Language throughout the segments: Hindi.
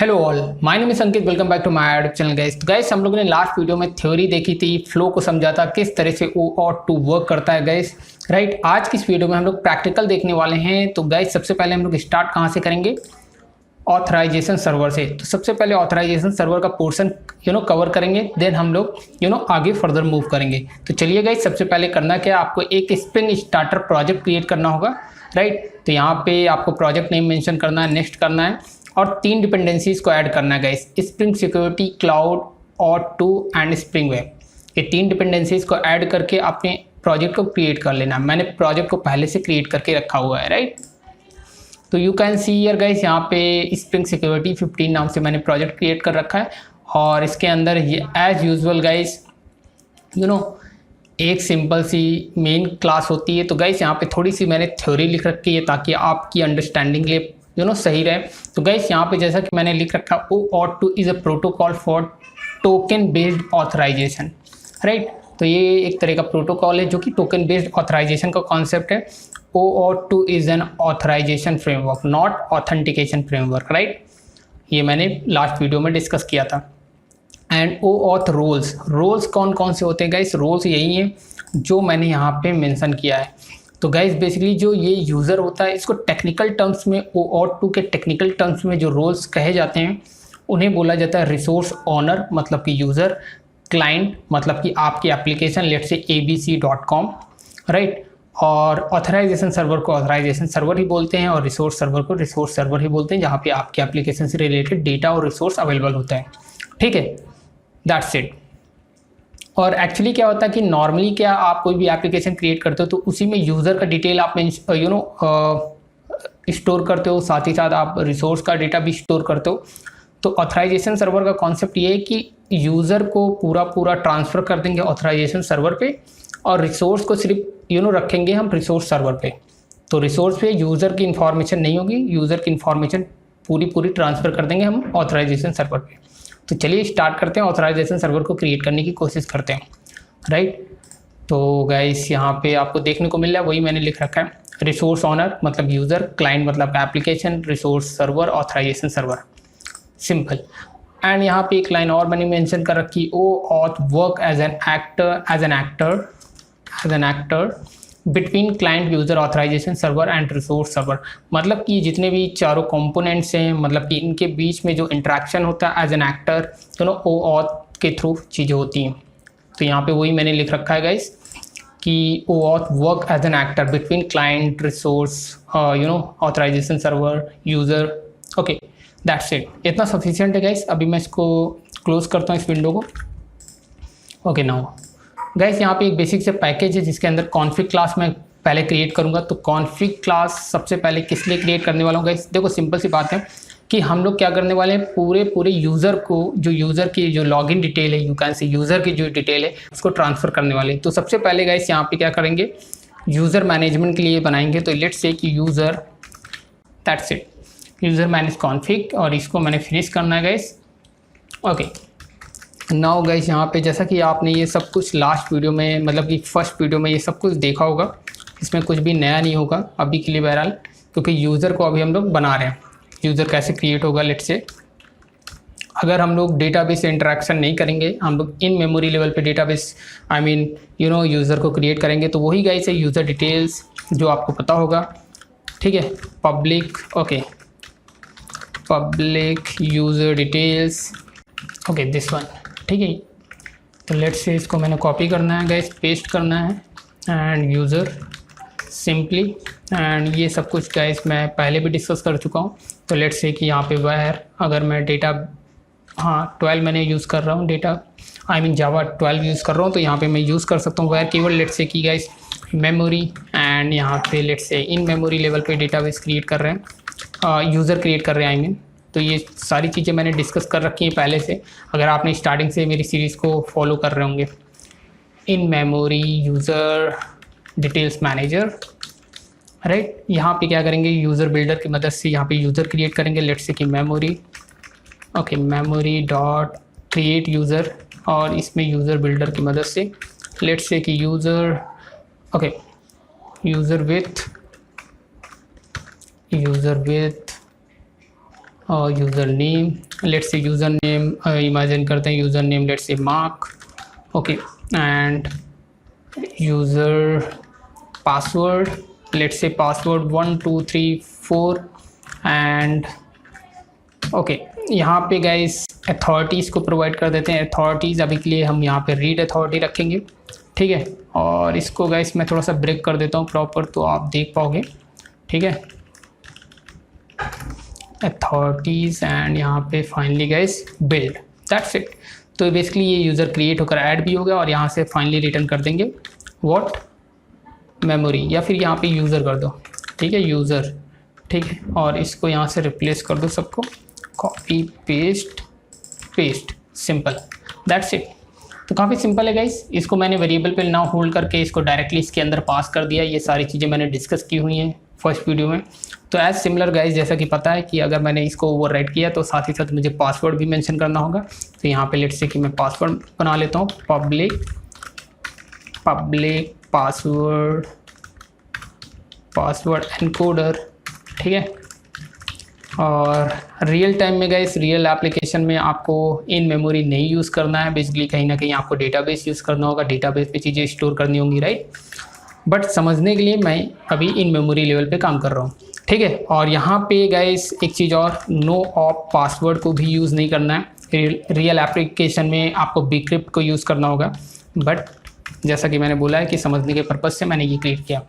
Hello all, my name is Ankit. Welcome back to my YouTube channel guys. तो गाइस हम लोगों ने लास्ट वीडियो में थ्योरी देखी थी, फ्लो को समझा था, किस तरह से ओ और टू वर्क करता है गाइस। राइट, आज की इस वीडियो में हम लोग प्रैक्टिकल देखने वाले हैं। तो गाइस सबसे पहले हम लोग स्टार्ट कहाँ से करेंगे? ऑथराइजेशन सर्वर से। तो सबसे पहले ऑथराइजेशन सर्वर का पोर्शन कवर करेंगे, देन हम लोग आगे फर्दर मूव करेंगे। तो चलिए गाइस, सबसे पहले करना क्या है, आपको एक स्प्रिंग स्टार्टर प्रोजेक्ट क्रिएट करना होगा। राइट, तो यहाँ पे आपको प्रोजेक्ट नेम मेंशन करना है, नेक्स्ट करना है और 3 डिपेंडेंसीज को ऐड करना है गाइस, स्प्रिंग सिक्योरिटी, क्लाउड और टू एंड स्प्रिंग वेब। ये 3 डिपेंडेंसीज को ऐड करके अपने प्रोजेक्ट को क्रिएट कर लेना। मैंने प्रोजेक्ट को पहले से क्रिएट करके रखा हुआ है। राइट, तो you can see here guys, यहाँ पे स्प्रिंग सिक्योरिटी 15 नाम से मैंने प्रोजेक्ट क्रिएट कर रखा है और इसके अंदर ये एज यूजुअल गाइस एक सिंपल सी मेन क्लास होती है। तो गाइस यहाँ पे थोड़ी सी मैंने थ्योरी लिख रखी है ताकि आपकी अंडरस्टैंडिंग लिए सही रहे। तो गाइस यहाँ पे जैसा कि मैंने लिख रखा है, OAuth2 is a protocol for token based authorization. Right, तो ये एक तरह का प्रोटोकॉल है जो कि टोकन बेस्ड ऑथराइजेशन का कॉन्सेप्ट है। OAuth2 is an authorization framework, not authentication framework. Right, ये मैंने लास्ट वीडियो में डिस्कस किया था। एंड OAuth रोल्स कौन कौन से होते हैं गाइस? रोल्स यही हैं जो मैंने यहाँ पे मेंशन किया है। तो गाइस बेसिकली जो ये यूज़र होता है, इसको टेक्निकल टर्म्स में, OAuth2 के टेक्निकल टर्म्स में जो रोल्स कहे जाते हैं उन्हें बोला जाता है रिसोर्स ऑनर, मतलब कि यूज़र, क्लाइंट मतलब कि आपकी application let's say abc.com। Right, और ऑथराइजेशन सर्वर को ऑथराइजेशन सर्वर ही बोलते हैं और रिसोर्स सर्वर को रिसोर्स सर्वर ही बोलते हैं, जहाँ पे आपकी एप्लीकेशन से रिलेटेड डेटा और रिसोर्स अवेलेबल होता है। ठीक है, दैट्स इट। और एक्चुअली क्या होता है कि नॉर्मली क्या आप कोई भी एप्लीकेशन क्रिएट करते हो तो उसी में यूज़र का डिटेल आप स्टोर करते हो, साथ ही साथ आप रिसोर्स का डेटा भी स्टोर करते हो। तो ऑथराइजेशन सर्वर का कॉन्सेप्ट ये है कि यूज़र को पूरा ट्रांसफ़र कर देंगे ऑथराइजेशन सर्वर पे और रिसोर्स को सिर्फ रखेंगे हम रिसोर्स सर्वर पे। तो रिसोर्स पे यूज़र की इन्फॉर्मेशन नहीं होगी, यूज़र की इन्फॉर्मेशन पूरी ट्रांसफ़र कर देंगे हम ऑथराइजेशन सर्वर पे। तो चलिए स्टार्ट करते हैं, ऑथराइजेशन सर्वर को क्रिएट करने की कोशिश करते हैं। राइट, तो गाइस यहाँ पे आपको देखने को मिल रहा है वही मैंने लिख रखा है, रिसोर्स ऑनर मतलब यूज़र, क्लाइंट मतलब application, resource server, authorization server, simple. And यहाँ पे एक लाइन और मैंने मेंशन कर रखी, OAuth work as an actor between client, user, authorization server and resource server. मतलब कि जितने भी चारों कंपोनेंट्स हैं, मतलब कि इनके बीच में जो इंटरेक्शन होता है एज एन एक्टर OAuth के थ्रू चीज़ें होती हैं। तो यहाँ पे वही मैंने लिख रखा है गाइस कि OAuth work as an actor between client, resource, authorization server, user. Okay, that's it, इतना सफिशिएंट है गाइस। अभी मैं इसको क्लोज करता हूँ इस विंडो को। ओके, नाउ गाइस यहाँ पे एक बेसिक से पैकेज है जिसके अंदर कॉन्फिग क्लास मैं पहले क्रिएट करूँगा। तो कॉन्फिग क्लास सबसे पहले किस लिए क्रिएट करने वाला हूँ गाइस? देखो सिंपल सी बात है कि हम लोग क्या करने वाले हैं, पूरे यूज़र को, जो यूज़र की जो लॉगिन डिटेल है, यू कैन से यूज़र की जो डिटेल है उसको ट्रांसफ़र करने वाले हैं। तो सबसे पहले गाइस यहाँ पे क्या करेंगे, यूज़र मैनेजमेंट के लिए बनाएंगे। तो लेट्स से कि user, that's it, user manage config, और इसको मैंने फिनिश करना है गाइस। ओके, नाउ गाइस यहाँ पे जैसा कि आपने ये सब कुछ लास्ट वीडियो में, मतलब कि फर्स्ट वीडियो में ये सब कुछ देखा होगा, इसमें कुछ भी नया नहीं होगा अभी के लिए बहरहाल, क्योंकि यूज़र को अभी हम लोग बना रहे हैं। यूज़र कैसे क्रिएट होगा, लेट्स से अगर हम लोग डेटाबेस से इंटरेक्शन नहीं करेंगे, हम लोग इन मेमोरी लेवल पे डेटाबेस यूज़र को क्रिएट करेंगे। तो वही गाइस है यूज़र डिटेल्स जो आपको पता होगा। ठीक है, public, okay, public user details, okay this one. ठीक है, तो लेट्स से इसको मैंने कॉपी करना है गाइस, पेस्ट करना है एंड यूज़र सिंपली। एंड ये सब कुछ गाइस मैं पहले भी डिस्कस कर चुका हूँ। तो लेट्स से कि यहाँ पे वायर, अगर मैं डेटा 12 मैंने यूज़ कर रहा हूँ, डेटा जावा 12 यूज़ कर रहा हूँ, तो यहाँ पे मैं यूज़ कर सकता हूँ वायर केवल। लेट्स से कि गाइस मेमोरी, एंड यहाँ पे let's say in memory level पे डेटाबेस क्रिएट कर रहे हैं, यूज़र क्रिएट कर रहे हैं तो ये सारी चीज़ें मैंने डिस्कस कर रखी हैं पहले से, अगर आपने स्टार्टिंग से मेरी सीरीज़ को फॉलो कर रहे होंगे। In memory user details manager. Right, यहाँ पे क्या करेंगे, यूज़र बिल्डर की मदद से यहाँ पे यूज़र क्रिएट करेंगे। लेट्स से कि memory, okay, memory dot create user, और इसमें यूज़र बिल्डर की मदद से लेट्स से कि user, okay, user with user name, let's say user name imagine करते हैं, user name let's say mark, okay, end user password let's say password 1 2 3 4 and okay. यहाँ पे गाइस अथॉरिटीज़ को प्रोवाइड कर देते हैं। अथॉरिटीज़ अभी के लिए हम यहाँ पे रीड अथॉरिटी रखेंगे, ठीक है। और इसको गाइस मैं थोड़ा सा ब्रेक कर देता हूँ प्रॉपर, तो आप देख पाओगे, ठीक है। अथॉरिटीज़ एंड यहाँ पे finally guys build, that's it. तो बेसिकली ये यूज़र क्रिएट होकर ऐड भी हो गया और यहाँ से फाइनली रिटर्न कर देंगे व्हाट, मेमोरी, या फिर यहाँ पे यूज़र कर दो, ठीक है, यूज़र, ठीक है। और इसको यहाँ से रिप्लेस कर दो सबको, copy paste paste, simple, that's it. तो काफ़ी सिंपल है गाइस। इसको मैंने वेरिएबल पे ना होल्ड करके इसको डायरेक्टली इसके अंदर पास कर दिया। ये सारी चीज़ें मैंने डिस्कस की हुई हैं फर्स्ट वीडियो में। तो एज सिमिलर गाइस, जैसा कि पता है कि अगर मैंने इसको ओवरराइट किया तो साथ ही साथ मुझे पासवर्ड भी मेंशन करना होगा। तो यहाँ पे लेट्स से कि मैं पासवर्ड बना लेता हूँ, पब्लिक पासवर्ड एनकोडर, ठीक है। और रियल टाइम में गाइस, रियल एप्लीकेशन में आपको इन मेमोरी नहीं यूज़ करना है। बेसिकली कहीं ना कहीं आपको डेटाबेस यूज़ करना होगा, डेटाबेस पे चीज़ें स्टोर करनी होंगी, राइट। बट समझने के लिए मैं अभी इन मेमोरी लेवल पे काम कर रहा हूँ, ठीक है। और यहाँ पे गाइस एक चीज़ और, नो ऑप पासवर्ड को भी यूज़ नहीं करना है। रियल एप्लीकेशन में आपको बीक्रिप्ट को यूज़ करना होगा, बट जैसा कि मैंने बोला है कि समझने के पर्पज़ से मैंने ये क्रिएट किया,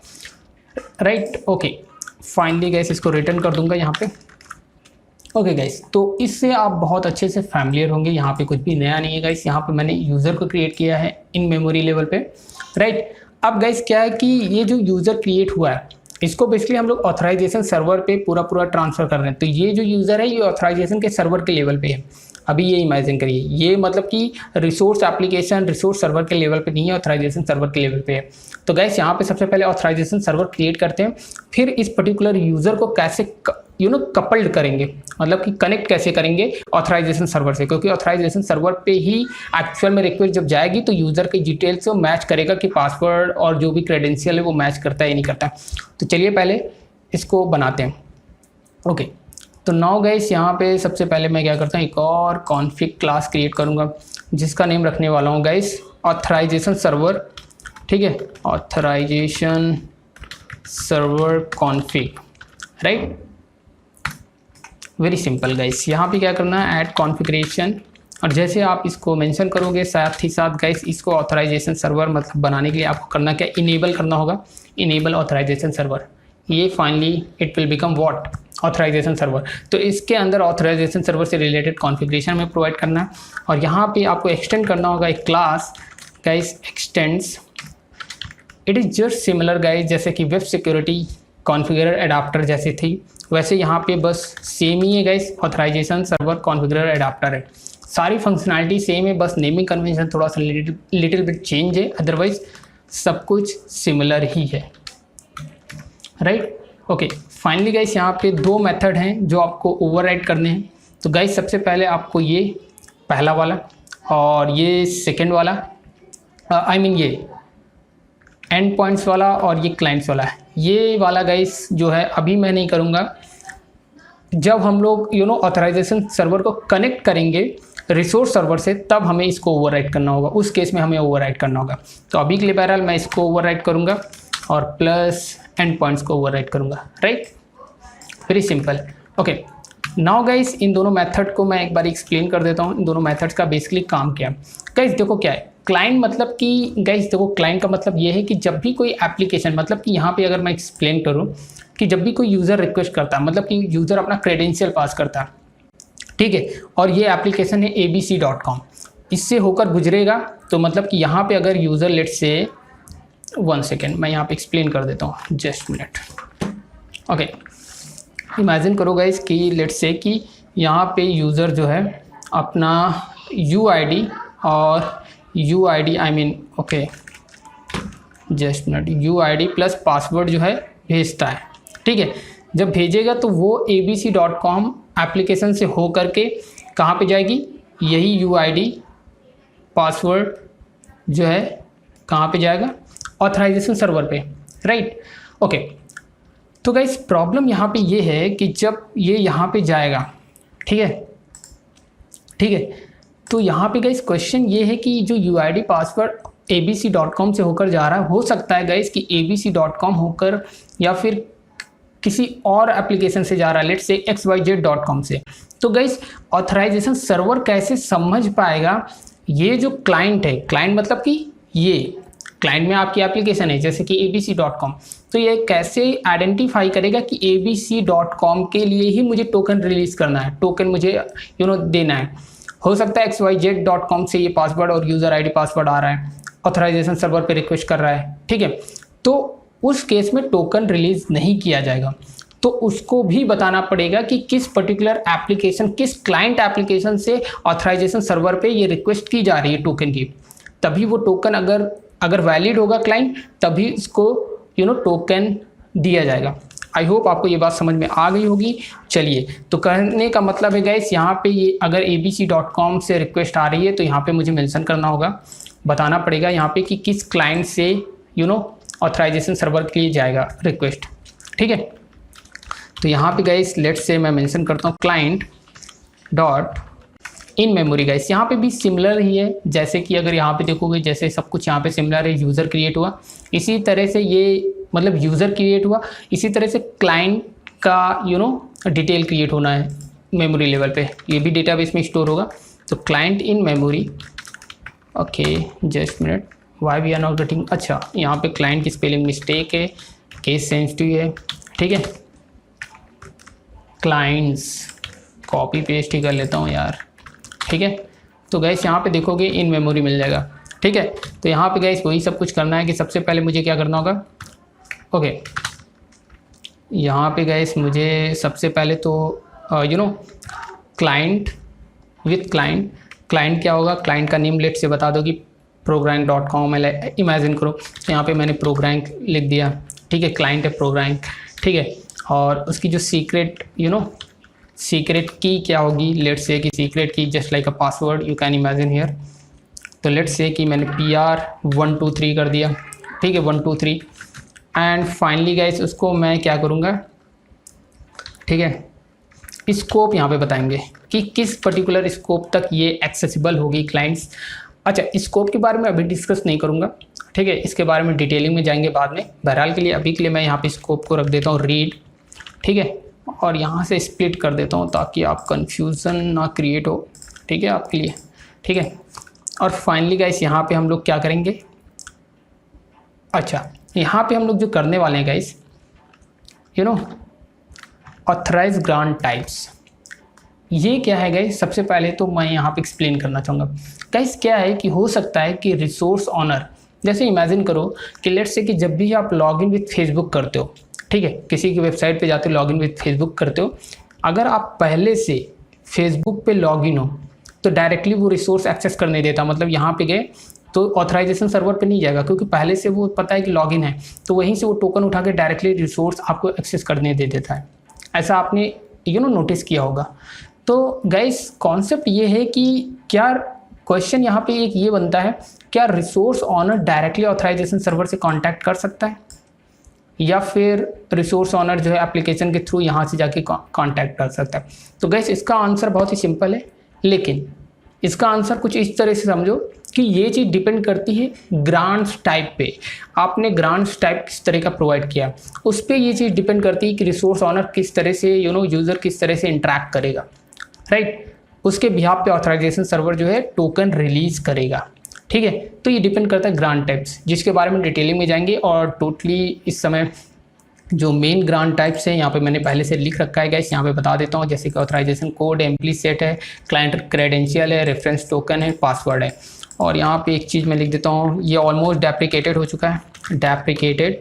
राइट। ओके, फाइनली गाइस इसको रिटर्न कर दूंगा यहाँ पे। ओके गाइस, तो इससे आप बहुत अच्छे से फैमिलियर होंगे। यहाँ पे कुछ भी नया नहीं है गाइस, यहाँ पे मैंने यूज़र को क्रिएट किया है इन मेमोरी लेवल पे, राइट। अब गाइस क्या है कि ये जो यूज़र क्रिएट हुआ है इसको बेसिकली हम लोग ऑथराइजेशन सर्वर पे पूरा ट्रांसफ़र कर रहे हैं। तो ये जो यूज़र है ये ऑथराइजेशन के सर्वर के लेवल पे है। अभी ये इमेजिन करिए, ये मतलब कि रिसोर्स एप्लीकेशन रिसोर्स सर्वर के लेवल पे नहीं है, ऑथराइजेशन सर्वर के लेवल पे है। तो गाइस यहाँ पे सबसे पहले ऑथराइजेशन सर्वर क्रिएट करते हैं, फिर इस पर्टिकुलर यूज़र को कैसे कपल्ड करेंगे, मतलब कि कनेक्ट कैसे करेंगे ऑथराइजेशन सर्वर से, क्योंकि ऑथराइजेशन सर्वर पे ही एक्चुअल में रिक्वेस्ट जब जाएगी तो यूज़र की डिटेल्स से मैच करेगा कि पासवर्ड और जो भी क्रेडेंशियल है वो मैच करता है या नहीं करता। तो चलिए पहले इसको बनाते हैं। ओके, तो नाउ गाइस यहाँ पे सबसे पहले मैं क्या करता हूँ, एक और कॉन्फिग क्लास क्रिएट करूँगा जिसका नेम रखने वाला हूँ गाइस ऑथराइजेशन सर्वर, ठीक है, authorization server config, right. Very simple guys, यहाँ पे क्या करना है, ऐड कॉन्फ़िगरेशन, और जैसे आप इसको मेंशन करोगे साथ ही साथ गाइस इसको ऑथराइजेशन सर्वर मतलब बनाने के लिए आपको करना क्या, इनेबल करना होगा, इनेबल ऑथराइजेशन सर्वर। ये finally it will become what, authorization server. तो इसके अंदर ऑथराइजेशन सर्वर से रिलेटेड कॉन्फ़िगरेशन में प्रोवाइड करना है। और यहाँ पे आपको एक्सटेंड करना होगा एक class guys, x tends. It is just similar guys जैसे कि वेब सिक्योरिटी कॉन्फ़िगरर एडाप्टर जैसे थी, वैसे यहाँ पे बस सेम ही है गाइस, ऑथराइजेशन सर्वर कॉन्फ़िगरर एडाप्टर है। सारी फंक्शनैलिटी सेम है, बस नेमिंग कन्वेंशन थोड़ा सा लिटिल बिट चेंज है, अदरवाइज सब कुछ सिमिलर ही है, राइट। ओके, फाइनली गाइस यहाँ पे दो मेथड हैं जो आपको ओवरराइड करने हैं। तो गाइस सबसे पहले आपको ये पहला वाला और ये सेकेंड वाला, ये एंड पॉइंट्स वाला और ये क्लाइंट्स वाला है। ये वाला गाइस जो है अभी मैं नहीं करूँगा, जब हम लोग ऑथराइजेशन सर्वर को कनेक्ट करेंगे रिसोर्स सर्वर से तब हमें इसको ओवरराइड करना होगा, उस केस में हमें ओवरराइड करना होगा। तो अभी के लिए बहरहाल मैं इसको ओवरराइड करूँगा और प्लस एंड पॉइंट्स को ओवरराइड करूँगा, right. Very simple. Okay, now guys in दोनों मेथड को मैं एक बार एक्सप्लेन कर देता हूँ। इन दोनों मेथड्स का बेसिकली काम क्या है गाइस, देखो क्या है क्लाइंट, मतलब कि गाइस देखो क्लाइंट का मतलब ये है कि जब भी कोई एप्लीकेशन, मतलब कि यहाँ पे अगर मैं एक्सप्लेन करूँ कि जब भी कोई यूज़र रिक्वेस्ट करता है, मतलब कि यूज़र अपना क्रेडेंशियल पास करता है, ठीक है, और ये एप्लीकेशन है abc.com, इससे होकर गुजरेगा। तो मतलब कि यहाँ पे अगर यूज़र लेट्स से 1 सेकेंड मैं यहाँ पे एक्सप्लेन कर देता हूँ, जस्ट मिनट। ओके, इमेजिन करो गाइस कि लेट्स से कि यहाँ पे यूज़र जो है अपना UID और UID okay just minute, UID plus password जो है भेजता है, ठीक है। जब भेजेगा तो वो abc.com एप्लीकेशन से हो करके कहाँ पे जाएगी, यही UID पासवर्ड जो है कहाँ पे जाएगा, ऑथराइजेशन सर्वर पे, राइट। ओके, तो गाइस प्रॉब्लम यहाँ पे ये है कि जब ये यहाँ पे जाएगा ठीक है, ठीक है। तो यहाँ पे गाइस क्वेश्चन ये है कि जो यूआईडी पासवर्ड abc.com से होकर जा रहा है, हो सकता है गाइस कि abc.com होकर या फिर किसी और एप्लीकेशन से जा रहा है, लेट्स से xyz.com से। तो गाइस ऑथराइजेशन सर्वर कैसे समझ पाएगा ये जो क्लाइंट है, क्लाइंट मतलब कि ये क्लाइंट में आपकी एप्लीकेशन है जैसे कि abc.com, तो ये कैसे आइडेंटिफाई करेगा कि abc.com के लिए ही मुझे टोकन रिलीज करना है, टोकन मुझे देना है। हो सकता है xyz.com से ये पासवर्ड और यूज़र आईडी पासवर्ड आ रहा है, ऑथराइजेशन सर्वर पे रिक्वेस्ट कर रहा है, ठीक है। तो उस केस में टोकन रिलीज नहीं किया जाएगा, तो उसको भी बताना पड़ेगा कि किस पर्टिकुलर एप्लीकेशन, किस क्लाइंट एप्लीकेशन से ऑथराइजेशन सर्वर पे ये रिक्वेस्ट की जा रही है टोकन की, तभी वो टोकन अगर वैलिड होगा क्लाइंट, तभी इसको टोकन दिया जाएगा। आई होप आपको ये बात समझ में आ गई होगी। चलिए, तो कहने का मतलब है गाइस, यहाँ पे ये अगर abc.com से रिक्वेस्ट आ रही है तो यहाँ पे मुझे मेंशन करना होगा, बताना पड़ेगा यहाँ पे कि किस क्लाइंट से ऑथराइजेशन सर्वर के लिए जाएगा रिक्वेस्ट, ठीक है। तो यहाँ पे गाइस लेट्स से मैं मेंशन करता हूँ client dot in memory. Guys यहाँ पे भी सिमिलर ही है, जैसे कि अगर यहाँ पे देखोगे जैसे सब कुछ यहाँ पे सिमिलर है, यूज़र क्रिएट हुआ इसी तरह से, ये मतलब यूज़र क्रिएट हुआ इसी तरह से क्लाइंट का डिटेल क्रिएट होना है मेमोरी लेवल पे, ये भी डेटाबेस में स्टोर होगा। तो client in memory, okay just minute, why we are not getting, अच्छा यहाँ पे क्लाइंट की स्पेलिंग मिस्टेक है, केस सेंसिटिव है, ठीक है। क्लाइंट्स कॉपी पेस्ट ही कर लेता हूँ यार, ठीक है। तो गैस यहाँ पे देखोगे इन मेमोरी मिल जाएगा, ठीक है। तो यहाँ पे गैस वही सब कुछ करना है कि सबसे पहले मुझे क्या करना होगा, ओके यहाँ पे गैस मुझे सबसे पहले तो क्लाइंट विथ क्लाइंट क्या होगा, क्लाइंट का नेम लेट से बता दो कि program.com इमेजिन करो, तो यहाँ पे मैंने प्रोग्राम लिख दिया, ठीक है। क्लाइंट है प्रोग्राम, ठीक है। और उसकी जो सीक्रेट सीक्रेट की क्या होगी, लेट्स से कि सीक्रेट की just like a password you can imagine here. तो लेट्स से कि मैंने PR123 कर दिया, ठीक है, 123। एंड फाइनली गाइस उसको मैं क्या करूँगा, ठीक है, स्कोप यहाँ पे बताएंगे कि किस पर्टिकुलर स्कोप तक ये एक्सेसिबल होगी क्लाइंट्स। अच्छा, स्कोप के बारे में अभी डिस्कस नहीं करूँगा, ठीक है, इसके बारे में डिटेलिंग में जाएंगे बाद में। बहरहाल के लिए अभी के लिए मैं यहाँ पे स्कोप को रख देता हूँ रीड, ठीक है, और यहाँ से स्प्लिट कर देता हूँ ताकि आप कंफ्यूजन ना क्रिएट हो, ठीक है, आपके लिए, ठीक है। और फाइनली गाइस यहाँ पे हम लोग क्या करेंगे, अच्छा यहाँ पे हम लोग जो करने वाले हैं गाइस, ऑथराइज ग्रांट टाइप्स, ये क्या है गाइस। सबसे पहले तो मैं यहाँ पे एक्सप्लेन करना चाहूँगा गाइस, क्या है कि हो सकता है कि रिसोर्स ऑनर, जैसे इमेजिन करो कि लेट्स से कि जब भी आप लॉगिन विद फेसबुक करते हो, ठीक है, किसी की वेबसाइट पे जाते हो लॉगिन विद फेसबुक करते हो, अगर आप पहले से फेसबुक पे लॉगिन हो तो डायरेक्टली वो रिसोर्स एक्सेस करने देता, मतलब यहाँ पे गए तो ऑथराइजेशन सर्वर पे नहीं जाएगा, क्योंकि पहले से वो पता है कि लॉगिन है, तो वहीं से वो टोकन उठा के डायरेक्टली रिसोर्स आपको एक्सेस करने दे देता है। ऐसा आपने नोटिस किया होगा। तो गाइस कॉन्सेप्ट ये है कि क्या क्वेश्चन यहाँ पे एक ये बनता है, क्या resource owner directly authorization server से कांटेक्ट कर सकता है, या फिर रिसोर्स ऑनर जो है एप्लीकेशन के थ्रू यहाँ से जाके कांटेक्ट कर सकता है। तो गाइस इसका आंसर बहुत ही सिंपल है, लेकिन इसका आंसर कुछ इस तरह से समझो कि ये चीज़ डिपेंड करती है ग्रांट्स टाइप पे, आपने ग्रांट्स टाइप किस तरह का प्रोवाइड किया, उस पर ये चीज़ डिपेंड करती है कि रिसोर्स ऑनर किस तरह से यूज़र किस तरह से इंटरेक्ट करेगा, राइट, उसके बिहाफ पे ऑथराइजेशन सर्वर जो है टोकन रिलीज करेगा, ठीक है। तो ये डिपेंड करता है ग्रांट टाइप्स, जिसके बारे में डिटेलिंग में जाएंगे। और टोटली इस समय जो मेन ग्रांट टाइप्स हैं यहाँ पे मैंने पहले से लिख रखा है गाइस, यहाँ पे बता देता हूँ, जैसे कि ऑथराइजेशन कोड, इम्प्लीसेट है, क्लाइंट क्रेडेंशियल है, रेफरेंस टोकन है, पासवर्ड है। और यहाँ पे एक चीज़ मैं लिख देता हूँ, ये ऑलमोस्ट डेप्रिकेटेड हो चुका है, डेप्रिकेटेड,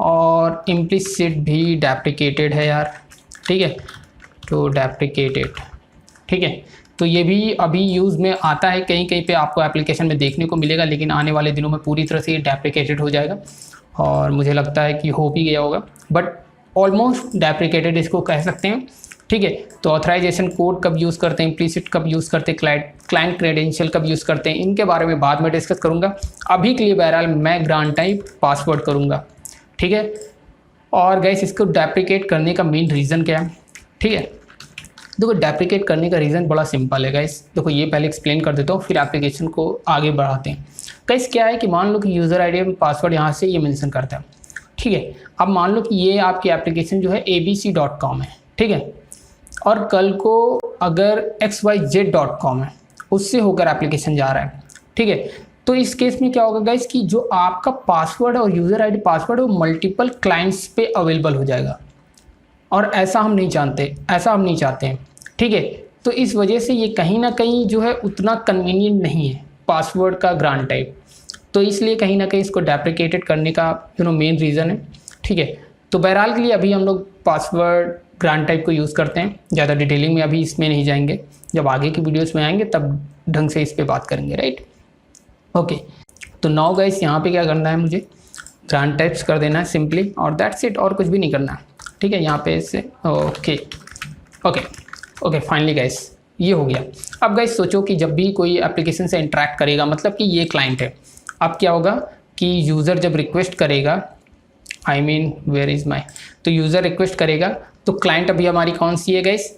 और इम्प्लीसिट भी डेप्रिकेटेड है यार, ठीक है, तो डेप्रिकेटेड, ठीक है। तो ये भी अभी यूज़ में आता है, कहीं कहीं पे आपको एप्लीकेशन में देखने को मिलेगा, लेकिन आने वाले दिनों में पूरी तरह से ये डेप्रिकेटेड हो जाएगा, और मुझे लगता है कि हो भी गया होगा, बट ऑलमोस्ट डेप्रिकेटेड इसको कह सकते हैं, ठीक है। तो ऑथराइजेशन कोड कब यूज़ करते हैं, इम्प्लीसिट कब यूज़ करते हैं, क्लाइंट क्रेडेंशियल कब यूज़ करते हैं, इनके बारे में बाद में डिस्कस करूँगा। अभी के लिए बहरहाल मैं ग्रांट टाइप पासवर्ड करूँगा, ठीक है। और गाइस इसको डेप्रिकेट करने का मेन रीज़न क्या है, ठीक है, देखो डेप्रिकेट करने का रीज़न बड़ा सिंपल है गाइस। देखो ये पहले एक्सप्लेन कर देता हूँ, फिर एप्लीकेशन को आगे बढ़ाते हैं। गाइस क्या है कि मान लो कि यूज़र आईडी और पासवर्ड यहाँ से ये मेंशन करता है, ठीक है। अब मान लो कि ये आपकी एप्लीकेशन जो है abc.com है, ठीक है, और कल को अगर xyz.com है, उससे होकर एप्लीकेशन जा रहा है, ठीक है। तो इस केस में क्या होगा गाइस कि जो आपका पासवर्ड और यूज़र आईडी पासवर्ड है वो मल्टीपल क्लाइंट्स पे अवेलेबल हो जाएगा, और ऐसा हम नहीं चाहते हैं, ठीक है। तो इस वजह से ये कहीं ना कहीं जो है उतना कन्वीनियंट नहीं है पासवर्ड का ग्रांट टाइप, तो इसलिए कहीं ना कहीं इसको डेप्रिकेटेड करने का मेन रीज़न है, ठीक है। तो बहरहाल के लिए अभी हम लोग पासवर्ड ग्रांट टाइप को यूज़ करते हैं, ज़्यादा डिटेलिंग में अभी इसमें नहीं जाएंगे, जब आगे की वीडियोस में आएंगे तब ढंग से इस पर बात करेंगे, राइट। ओके, तो नाउ गाइस यहाँ पे क्या करना है, मुझे ग्रांट टाइप्स कर देना है सिंपली, और दैट्स इट, और कुछ भी नहीं करना है, ठीक है। यहाँ पे इससे ओके फाइनली गाइस ये हो गया। अब गाइस सोचो कि जब भी कोई एप्लीकेशन से इंटरेक्ट करेगा, मतलब कि ये क्लाइंट है, अब क्या होगा कि यूज़र जब रिक्वेस्ट करेगा, वेयर इज़ माई, तो यूज़र रिक्वेस्ट करेगा तो क्लाइंट अभी हमारी कौन सी है गाइस,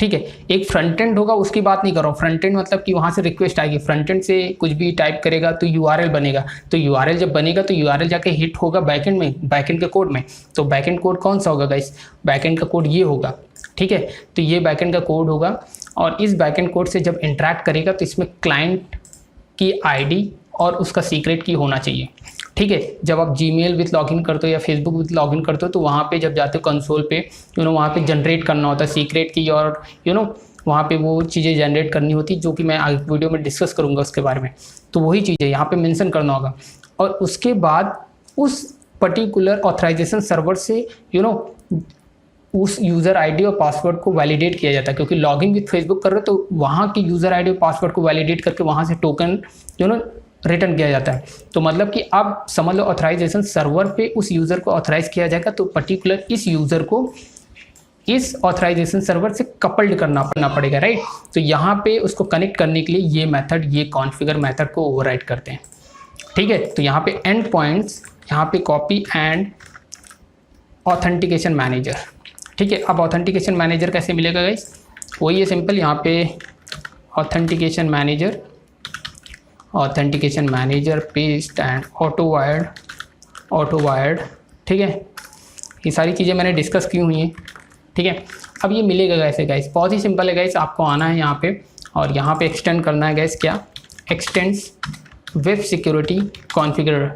ठीक है। एक फ्रंट एंड होगा, उसकी बात नहीं कर रहा हूँ, फ्रंट एंड मतलब कि वहाँ से रिक्वेस्ट आएगी, फ्रंट एंड से कुछ भी टाइप करेगा तो यूआरएल बनेगा, तो यूआरएल जब बनेगा तो यूआरएल जाके हिट होगा बैकएंड में, बैकएंड के कोड में। तो बैकएंड कोड कौन सा होगा गाइस, बैकएंड का कोड ये होगा, ठीक है। तो ये बैकएंड का कोड होगा, और इस बैकएंड कोड से जब इंटरेक्ट करेगा तो इसमें क्लाइंट की आईडी और उसका सीक्रेट की होना चाहिए, ठीक है। जब आप जीमेल विथ लॉगिन करते हो या फेसबुक विथ लॉगिन करते हो तो वहाँ पे जब जाते हो कंसोल पे, वहाँ पे जनरेट करना होता है सीक्रेट की, और वहाँ पे वो चीज़ें जनरेट करनी होती, जो कि मैं आगे वीडियो में डिस्कस करूँगा उसके बारे में। तो वही चीज़ें यहाँ पे मेंशन करना होगा, और उसके बाद उस पर्टिकुलर ऑथराइजेशन सर्वर से उस यूज़र आईडी और पासवर्ड को वैलिडेट किया जाता है, क्योंकि लॉगिन विथ फेसबुक कर रहे हो तो वहाँ की यूज़र आईडी और पासवर्ड को वैलिडेट करके वहाँ से टोकन रिटर्न किया जाता है। तो मतलब कि अब समझ लो ऑथराइजेशन सर्वर पे उस यूज़र को ऑथराइज किया जाएगा, तो पर्टिकुलर इस यूज़र को इस ऑथराइजेशन सर्वर से कपल्ड करना पड़ेगा, राइट। तो यहाँ पे उसको कनेक्ट करने के लिए ये मेथड, ये कॉन्फ़िगर मेथड को ओवरराइड करते हैं, ठीक है। तो यहाँ पे एंड पॉइंट्स, यहाँ पे कॉपी एंड ऑथेंटिकेशन मैनेजर, ठीक है। अब ऑथेंटिकेशन मैनेजर कैसे मिलेगा गाइस, वही है सिंपल, यहाँ पे authentication manager paste and auto wired, ठीक है। ये सारी चीज़ें मैंने डिस्कस की हुई हैं, ठीक है। अब ये मिलेगा कैसे गाइस, बहुत ही सिंपल है गाइस, आपको आना है यहाँ पे और यहाँ पे एक्सटेंड करना है गाइस, क्या, एक्सटेंड्स वेब सिक्योरिटी कॉन्फ़िगरर,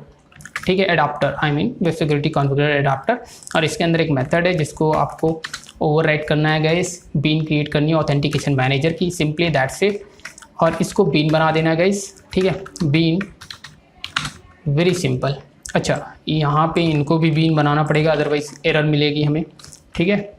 ठीक है, एडाप्टर, वेब सिक्योरिटी कॉन्फ़िगरर एडाप्टर, और इसके अंदर एक मेथड है जिसको आपको ओवरराइड करना है गाइस, बीन क्रिएट करनी है ऑथेंटिकेशन मैनेजर की, सिंपली दैट्स इट, और इसको बीन बना देना है गाइस, ठीक है, बीन, वेरी सिंपल। अच्छा, यहाँ पे इनको भी बीन बनाना पड़ेगा, अदरवाइज एरर मिलेगी हमें, ठीक है,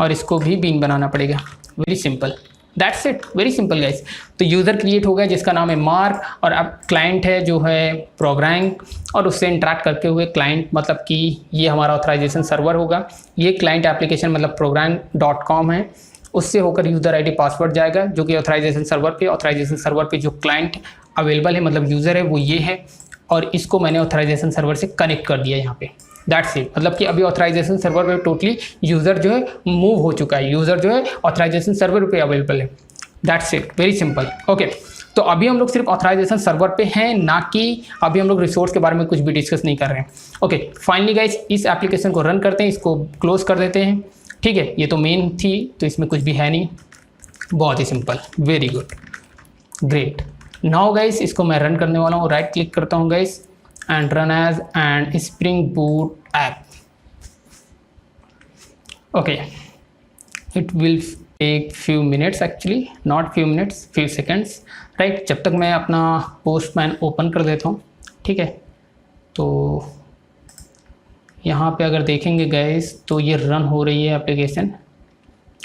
और इसको भी बीन बनाना पड़ेगा, very simple, that's it, very simple guys. तो यूज़र क्रिएट हो गया जिसका नाम है मार्क, और अब क्लाइंट है जो है प्रोग्राम, और उससे इंटरेक्ट करते हुए क्लाइंट मतलब कि ये हमारा ऑथराइजेशन सर्वर होगा, ये क्लाइंट एप्लीकेशन मतलब program.com है, उससे होकर यूज़र आईडी पासवर्ड जाएगा जो कि ऑथराइजेशन सर्वर पे जो क्लाइंट अवेलेबल है मतलब यूज़र है वो ये है, और इसको मैंने ऑथराइजेशन सर्वर से कनेक्ट कर दिया यहाँ पे, दैट्स इट। मतलब कि अभी ऑथराइजेशन सर्वर पे टोटली यूज़र जो है मूव हो चुका है, यूज़र जो है ऑथराइजेशन सर्वर पे अवेलेबल है, that's it, very simple. Okay, तो अभी हम लोग सिर्फ ऑथराइजेशन सर्वर पे हैं, ना कि अभी हम लोग रिसोर्स के बारे में कुछ भी डिस्कस नहीं कर रहे हैं। ओके, फाइनली गाइस इस एप्लीकेशन को रन करते हैं, इसको क्लोज कर देते हैं, ठीक है। ये तो मेन थी, तो इसमें कुछ भी है नहीं, बहुत ही simple, very good, great. Now guys इसको मैं रन करने वाला हूँ, राइट क्लिक करता हूँ guys and run as and spring boot app. Okay, it will take few minutes, actually not few minutes, few seconds, right. जब तक मैं अपना पोस्टमैन ओपन कर देता हूँ, ठीक है। तो यहाँ पे अगर देखेंगे गाइस तो ये रन हो रही है एप्लीकेशन,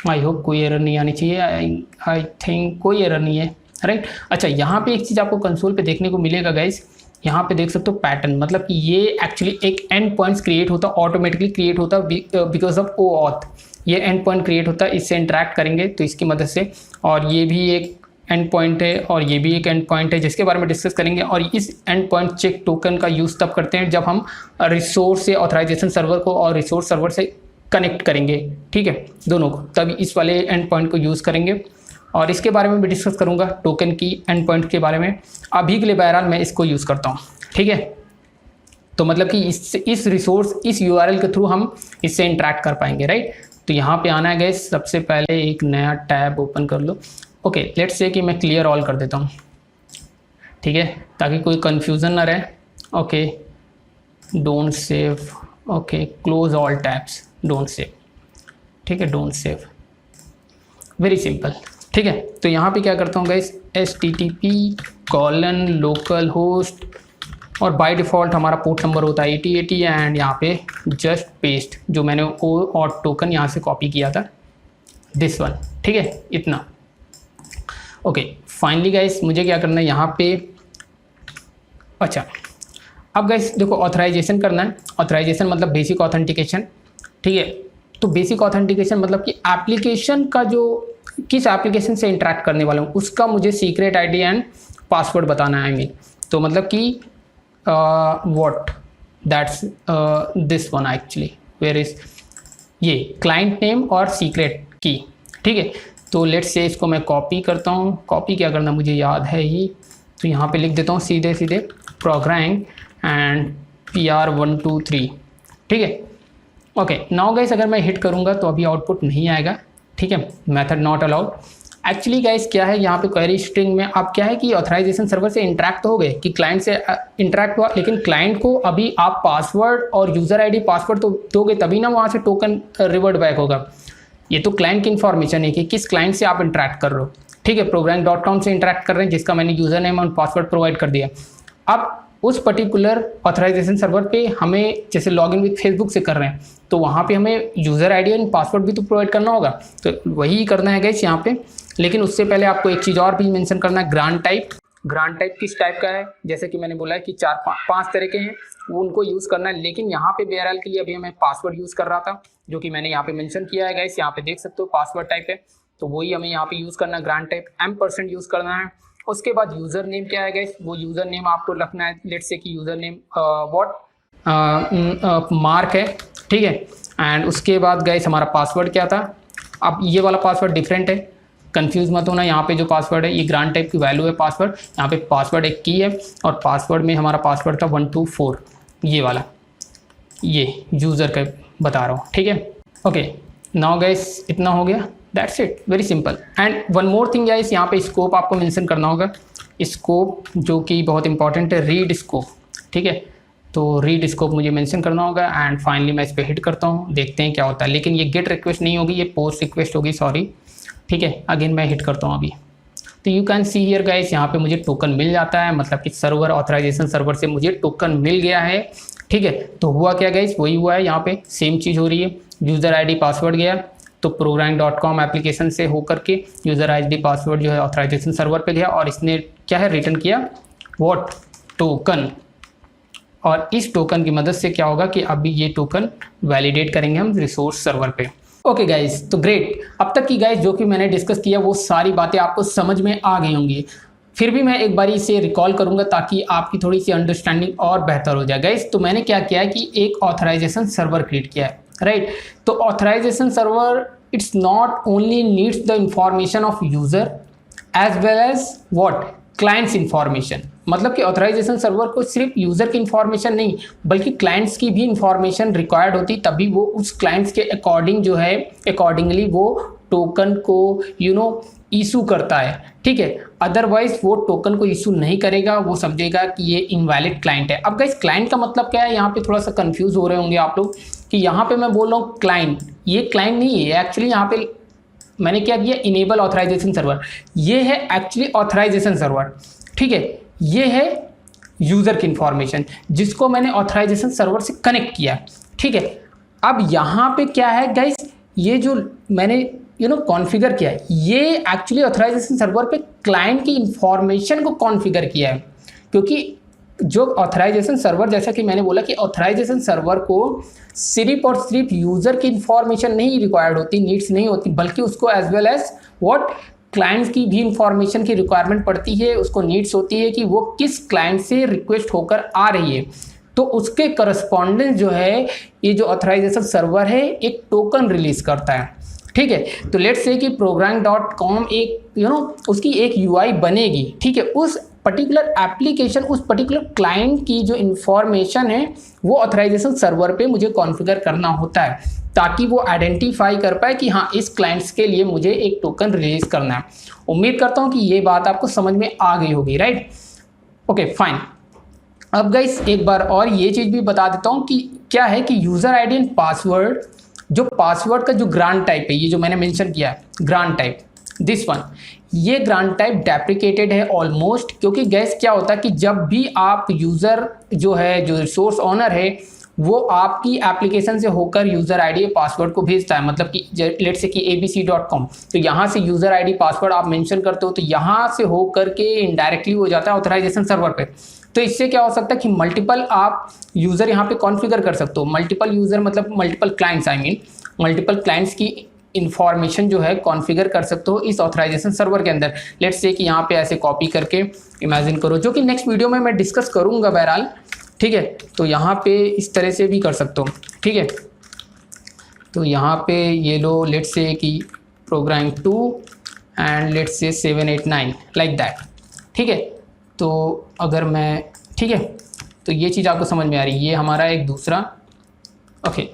आई होप कोई एरर नहीं आनी चाहिए, आई थिंक कोई एरर नहीं है, राइट। अच्छा, यहाँ पे एक चीज़ आपको कंसोल पे देखने को मिलेगा गाइस, यहाँ पे देख सकते हो पैटर्न, मतलब कि ये एक्चुअली एक एंड पॉइंट्स क्रिएट होता है, ऑटोमेटिकली क्रिएट होता है बिकॉज ऑफ OAuth, ये एंड पॉइंट क्रिएट होता है, इससे इंटरेक्ट करेंगे तो इसकी मदद से, और ये भी एक एंड पॉइंट है और ये भी एक एंड पॉइंट है जिसके बारे में डिस्कस करेंगे। और इस एंड पॉइंट चेक टोकन का यूज़ तब करते हैं जब हम रिसोर्स से ऑथराइजेशन सर्वर को और रिसोर्स सर्वर से कनेक्ट करेंगे, ठीक है, दोनों को, तभी इस वाले एंड पॉइंट को यूज़ करेंगे। और इसके बारे में भी डिस्कस करूँगा, टोकन की एंड पॉइंट के बारे में। अभी के लिए बहरहाल मैं इसको यूज़ करता हूँ, ठीक है। तो मतलब कि इस रिसोर्स, इस यूआरएल के थ्रू हम इससे इंटरेक्ट कर पाएंगे, राइट। तो यहाँ पे आना है गाइस, सबसे पहले एक नया टैब ओपन कर लो। ओके, लेट्स से कि मैं क्लियर ऑल कर देता हूँ, ठीक है, ताकि कोई कन्फ्यूज़न ना रहे। Okay, don't save, okay, close all tabs, don't save, ठीक है, डोंट सेव, वेरी सिंपल, ठीक है। तो यहाँ पे क्या करता हूँ गाइस, http://localhost और बाय डिफ़ॉल्ट हमारा पोर्ट नंबर होता है 8080 एंड यहाँ पे जस्ट पेस्ट जो मैंने वो और टोकन यहाँ से कॉपी किया था, दिस वन, ठीक है, इतना। ओके, फाइनली गाइस मुझे क्या करना है यहाँ पे, अच्छा अब गाइस देखो ऑथराइजेशन करना है। ऑथराइजेशन मतलब बेसिक ऑथेंटिकेशन, ठीक है। तो बेसिक ऑथेंटिकेशन मतलब कि एप्लीकेशन का जो, किस एप्लीकेशन से इंटरेक्ट करने वाला हूँ उसका मुझे सीक्रेट आईडी एंड पासवर्ड बताना है, आई मीन। तो मतलब कि what that's this one actually, where is ये क्लाइंट नेम और सीक्रेट की, ठीक है। तो लेट्स से इसको मैं कॉपी करता हूँ। कॉपी क्या करना मुझे याद है ही, तो यहाँ पे लिख देता हूँ सीधे सीधे प्रोग्राम एंड PR123, ठीक है। ओके, नाउ गाइस अगर मैं हिट करूँगा तो अभी आउटपुट नहीं आएगा, ठीक है, method not allowed. Actually guys क्या है यहाँ पे क्वेरी स्ट्रिंग में, अब क्या है कि ऑथराइजेशन सर्वर से इंटरेक्ट हो गए, कि क्लाइंट से इंटरेक्ट हुआ, लेकिन क्लाइंट को अभी आप पासवर्ड और यूज़र आईडी पासवर्ड तो दोगे तभी ना वहाँ से टोकन रिवर्ट बैक होगा। ये तो क्लाइंट की इन्फॉर्मेशन है कि किस क्लाइंट से आप इंटरेक्ट कर रहे हो, ठीक है। program.com से इंटरेक्ट कर रहे हैं, जिसका मैंने यूज़र नेम और पासवर्ड प्रोवाइड कर दिया। अब उस पर्टिकुलर ऑथराइजेशन सर्वर पे हमें, जैसे लॉगिन विद फेसबुक से कर रहे हैं, तो वहाँ पे हमें यूज़र आईडी एंड पासवर्ड भी तो प्रोवाइड करना होगा, तो वही करना है गाइस यहाँ पे। लेकिन उससे पहले आपको एक चीज़ और भी मेंशन करना है, ग्रांट टाइप। ग्रांट टाइप किस टाइप का है, जैसे कि मैंने बोला है कि 4-5 तरह के हैं, वो उनको यूज़ करना है। लेकिन यहाँ पे BRL के लिए अभी मैं पासवर्ड यूज़ कर रहा था, जो कि मैंने यहाँ पे मेंशन किया है गाइस, यहाँ पे देख सकते हो पासवर्ड टाइप है, तो वही हमें यहाँ पे यूज़ करना है। ग्रांट टाइप M% यूज़ करना है। उसके बाद यूज़र नेम क्या है गाइस, वो यूज़र नेम आपको रखना है, लेट्स से कि यूज़र नेम मार्क है, ठीक है। एंड उसके बाद गाइस हमारा पासवर्ड क्या था, अब ये वाला पासवर्ड डिफरेंट है, कंफ्यूज मत होना। यहाँ पे जो पासवर्ड है ये ग्रांट टाइप की वैल्यू है पासवर्ड, यहाँ पे पासवर्ड एक की है, और पासवर्ड में हमारा पासवर्ड था 124, ये वाला, ये यूज़र का बता रहा हूँ, ठीक है। ओके, नाउ गाइस इतना हो गया, that's it, very simple. And one more thing guys, यहाँ पे स्कोप आपको मेंशन करना होगा, स्कोप जो कि बहुत इंपॉर्टेंट है, रीड स्कोप, ठीक है। तो रीड स्कोप मुझे मेंशन करना होगा एंड फाइनली मैं इस पर हिट करता हूँ, देखते हैं क्या होता है। लेकिन ये गेट रिक्वेस्ट नहीं होगी, ये पोस्ट रिक्वेस्ट होगी, सॉरी, ठीक है। अगेन मैं हिट करता हूँ अभी, तो you can see here guys, यहाँ पे मुझे टोकन मिल जाता है, मतलब कि सर्वर, ऑथराइजेशन सर्वर से मुझे टोकन मिल गया है, ठीक है। तो हुआ क्या गाइस, वही हुआ है, यहाँ पे सेम चीज़ हो रही है। यूज़र आईडी पासवर्ड गया, तो program.com एप्लीकेशन से होकर के यूज़र आईडी पासवर्ड जो है ऑथराइजेशन सर्वर पे गया, और इसने क्या है रिटर्न किया, व्हाट, टोकन। और इस टोकन की मदद से क्या होगा कि अभी ये टोकन वैलिडेट करेंगे हम रिसोर्स सर्वर पे। ओके गाइज, तो ग्रेट, अब तक की गाइज जो कि मैंने डिस्कस किया वो सारी बातें आपको समझ में आ गई होंगी। फिर भी मैं एक बारी इसे रिकॉल करूंगा ताकि आपकी थोड़ी सी अंडरस्टैंडिंग और बेहतर हो जाए गाइज। तो मैंने क्या किया है कि एक ऑथराइजेशन सर्वर क्रिएट किया है, राइट। तो authorization server it's not only needs the information of user as well as what, client's information. मतलब कि ऑथराइजेशन सर्वर को सिर्फ यूज़र की इंफॉर्मेशन नहीं बल्कि क्लाइंट्स की भी इंफॉर्मेशन रिक्वायर्ड होती, तभी वो उस क्लाइंट्स के अकॉर्डिंग जो है अकॉर्डिंगली वो टोकन को इशू करता है, ठीक है। अदरवाइज वो टोकन को इशू नहीं करेगा, वो समझेगा कि ये इनवैलिड क्लाइंट है। अब गाइस क्लाइंट का मतलब क्या है, यहाँ पे थोड़ा सा कंफ्यूज हो रहे होंगे आप लोग कि यहाँ पे मैं बोल रहा हूँ क्लाइंट, ये क्लाइंट नहीं है एक्चुअली। यहाँ पे मैंने क्या किया, इनेबल ऑथराइजेशन सर्वर, ये है एक्चुअली ऑथराइजेशन सर्वर, ठीक है। ये है यूज़र की इंफॉर्मेशन जिसको मैंने ऑथराइजेशन सर्वर से कनेक्ट किया, ठीक है। अब यहाँ पे क्या है गाइस, ये जो मैंने कॉन्फ़िगर किया है, ये एक्चुअली ऑथराइजेशन सर्वर पे क्लाइंट की इंफॉर्मेशन को कॉन्फ़िगर किया है, क्योंकि जो ऑथराइजेशन सर्वर, जैसा कि मैंने बोला कि ऑथराइजेशन सर्वर को सिर्फ और सिर्फ यूज़र की इंफॉर्मेशन नहीं रिक्वायर्ड होती, नीड्स नहीं होती, बल्कि उसको as well as what, client's की भी इंफॉर्मेशन की रिक्वायरमेंट पड़ती है, उसको नीड्स होती है कि वो किस क्लाइंट से रिक्वेस्ट होकर आ रही है। तो तो उसके करस्पॉन्डेंस जो है ये जो ऑथराइजेशन सर्वर है एक टोकन रिलीज करता है। ठीक है, तो लेट्स से कि programming.com एक उसकी एक UI बनेगी। ठीक है, उस पर्टिकुलर एप्लीकेशन, उस पर्टिकुलर क्लाइंट की जो इंफॉर्मेशन है वो ऑथराइजेशन सर्वर पे मुझे कॉन्फ़िगर करना होता है, ताकि वो आइडेंटिफाई कर पाए कि हाँ इस क्लाइंट्स के लिए मुझे एक टोकन रिलीज करना है। उम्मीद करता हूँ कि ये बात आपको समझ में आ गई होगी, राइट? Okay fine. अब गाइस एक बार और ये चीज़ भी बता देता हूँ कि क्या है कि यूज़र आईडी एंड पासवर्ड, जो पासवर्ड का जो ग्रांट टाइप है, ये जो मैंने मेंशन किया है ग्रांट टाइप, दिस वन, ये ग्रांट टाइप डेप्रिकेटेड है ऑलमोस्ट, क्योंकि गैस क्या होता है कि जब भी आप यूज़र जो है, जो रिसोर्स ऑनर है, वो आपकी एप्लीकेशन से होकर यूज़र आईडी पासवर्ड को भेजता है। मतलब कि लेट्स से कि abc.com, तो यहाँ से यूज़र आईडी पासवर्ड आप मेंशन करते हो, तो यहाँ से हो करके इनडायरेक्टली हो जाता है ऑथराइजेशन सर्वर पे। तो इससे क्या हो सकता है कि मल्टीपल आप यूज़र यहाँ पे कॉन्फ़िगर कर सकते हो। मल्टीपल यूज़र मतलब multiple clients, I mean multiple clients की इंफॉर्मेशन जो है कॉन्फ़िगर कर सकते हो इस ऑथराइजेशन सर्वर के अंदर। लेट्स से कि यहाँ पे ऐसे कॉपी करके इमेजिन करो, जो कि नेक्स्ट वीडियो में मैं डिस्कस करूँगा बहरहाल। ठीक है, तो यहाँ पे इस तरह से भी कर सकते हो। ठीक है, तो यहाँ पे ये लो, लेट्स से कि programming 2 and let's say 789 like that. ठीक है, तो अगर मैं, ठीक है, तो ये चीज़ आपको समझ में आ रही है। ये हमारा एक दूसरा, ओके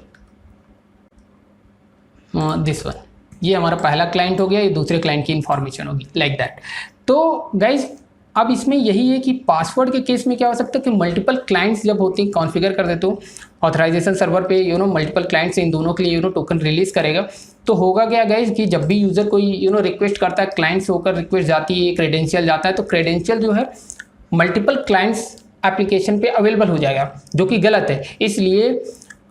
दिस वन, ये हमारा पहला क्लाइंट हो गया, ये दूसरे क्लाइंट की इंफॉर्मेशन होगी लाइक दैट। तो गाइज अब इसमें यही है कि पासवर्ड के केस में क्या हो सकता है कि मल्टीपल क्लाइंट्स जब होते हैं कॉन्फ़िगर कर देते हो ऑथराइजेशन सर्वर पे, मल्टीपल क्लाइंट्स इन दोनों के लिए टोकन रिलीज करेगा। तो होगा क्या गाइज कि जब भी यूज़र कोई रिक्वेस्ट करता है, क्लाइंट से होकर रिक्वेस्ट जाती है, क्रेडेंशियल जाता है, तो क्रेडेंशियल जो है मल्टीपल क्लाइंट्स एप्लीकेशन पे अवेलेबल हो जाएगा, जो कि गलत है। इसलिए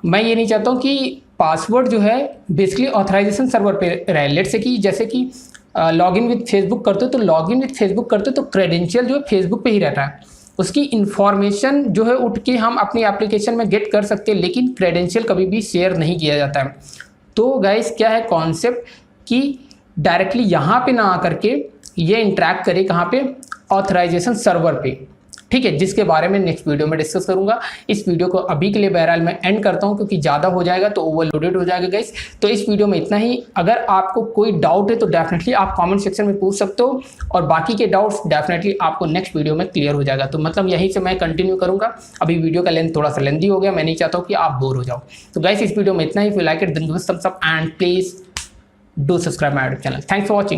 मैं ये नहीं चाहता हूँ कि पासवर्ड जो है बेसिकली ऑथराइजेशन सर्वर पे रहे। लेट्स से कि जैसे कि लॉगिन विद फेसबुक करते हो, तो लॉगिन विद फेसबुक करते हो तो क्रेडेंशियल जो है फेसबुक पे ही रहता है, उसकी इन्फॉर्मेशन जो है उठ के हम अपनी एप्लीकेशन में गेट कर सकते हैं, लेकिन क्रेडेंशियल कभी भी शेयर नहीं किया जाता है। तो गाइस क्या है कॉन्सेप्ट कि डायरेक्टली यहाँ पे ना आकर के ये इंटरेक्ट करे कहाँ पे, ऑथराइजेशन सर्वर पे। ठीक है, जिसके बारे में नेक्स्ट वीडियो में डिस्कस करूंगा। इस वीडियो को अभी के लिए बहरहाल मैं एंड करता हूं, क्योंकि ज़्यादा हो जाएगा तो ओवरलोडेड हो जाएगा गाइस। तो इस वीडियो में इतना ही। अगर आपको कोई डाउट है तो डेफिनेटली आप कमेंट सेक्शन में पूछ सकते हो, और बाकी के डाउट्स डेफिनेटली आपको नेक्स्ट वीडियो में क्लियर हो जाएगा। तो मतलब यहीं से मैं कंटिन्यू करूंगा। अभी वीडियो का लेंथ थोड़ा सा लेंथी हो गया, मैं नहीं चाहता हूँ कि आप बोर हो जाओ। तो गाइस इस वीडियो में इतना ही। If you like it then do thumbs up and please do subscribe my YouTube channel. Thanks for watching.